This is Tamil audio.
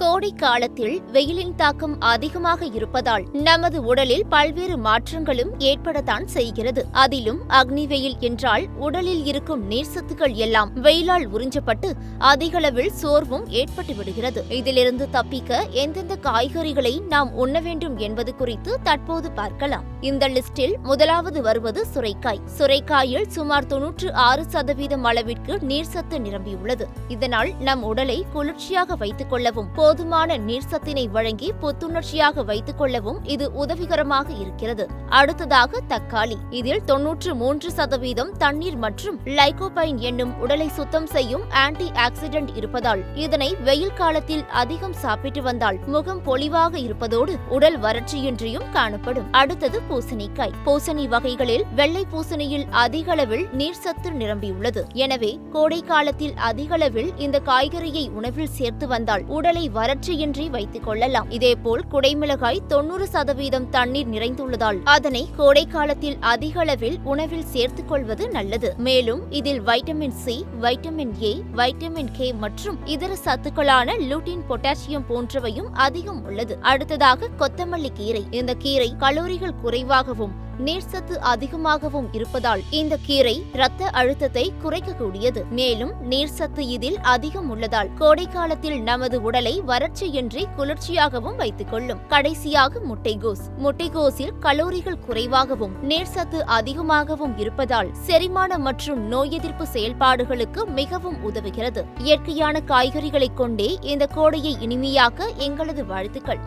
கோடை காலத்தில் வெயிலின் தாக்கம் அதிகமாக இருப்பதால் நமது உடலில் பல்வேறு மாற்றங்களும் ஏற்படத்தான் செய்கிறது. அதிலும் அக்னி வெயில் என்றால் உடலில் இருக்கும் நீர்சத்துக்கள் எல்லாம் வெயிலால் உறிஞ்சப்பட்டு அதிகளவில் சோர்வும் ஏற்பட்டு விடுகிறது. இதிலிருந்து தப்பிக்க எந்தெந்த காய்கறிகளை நாம் உண்ண வேண்டும் என்பது குறித்து தற்போது பார்க்கலாம். இந்த லிஸ்டில் முதலாவது வருவது சுரைக்காய். சுரைக்காயில் சுமார் 96% அளவிற்கு நீர்சத்து நிரம்பியுள்ளது. இதனால் நம் உடலை குளிர்ச்சியாக வைத்துக் கொள்ளவும் போதுமான நீர்சத்தினை வழங்கி புத்துணர்ச்சியாக வைத்துக் கொள்ளவும் இது உதவிகரமாக இருக்கிறது. அடுத்ததாக தக்காளி. இதில் 93% தண்ணீர் மற்றும் லைகோபைன் என்னும் உடலை சுத்தம் செய்யும் ஆன்டி ஆக்சிடென்ட் இருப்பதால் இதனை வெயில் காலத்தில் அதிகம் சாப்பிட்டு வந்தால் முகம் பொலிவாக இருப்பதோடு உடல் வறட்சியின்றியும் காணப்படும். அடுத்தது பூசணிக்காய். பூசணி வகைகளில் வெள்ளை பூசணியில் அதிகளவில் நீர்சத்து நிரம்பியுள்ளது. எனவே கோடை காலத்தில் அதிகளவில் இந்த காய்கறியை உணவில் சேர்த்து வந்தால் உடலை வறட்சியின்றி வைத்துக் கொள்ளலாம். இதேபோல் குடைமிளகாய் 90% தண்ணீர் நிறைந்துள்ளதால் அதனை கோடை காலத்தில் அதிக அளவில் உணவில் சேர்த்துக் கொள்வது நல்லது. மேலும் இதில் vitamin C, vitamin A, vitamin K மற்றும் இதர சத்துக்களான லூட்டின், பொட்டாசியம் போன்றவையும் அதிகம் உள்ளது. அடுத்ததாக கொத்தமல்லி கீரை. இந்த கீரை கலோரிகள் குறைவாகவும் நீர்சத்து அதிகமாகவும் இருப்பதால் இந்த கீரை இரத்த அழுத்தத்தை குறைக்கக்கூடியது. மேலும் நீர்சத்து இதில் அதிகம் உள்ளதால் கோடை காலத்தில் நமது உடலை வறட்சியின்றி குளிர்ச்சியாகவும் வைத்துக் கொள்ளும். கடைசியாக முட்டைகோஸ். முட்டைகோஸில் கலோரிகள் குறைவாகவும் நீர்சத்து அதிகமாகவும் இருப்பதால் செரிமானம் மற்றும் நோய் எதிர்ப்பு செயல்பாடுகளுக்கு மிகவும் உதவுகிறது. இயற்கையான காய்கறிகளை கொண்டே இந்த கோடையை இனிமையாக்க எங்களது வாழ்த்துக்கள்.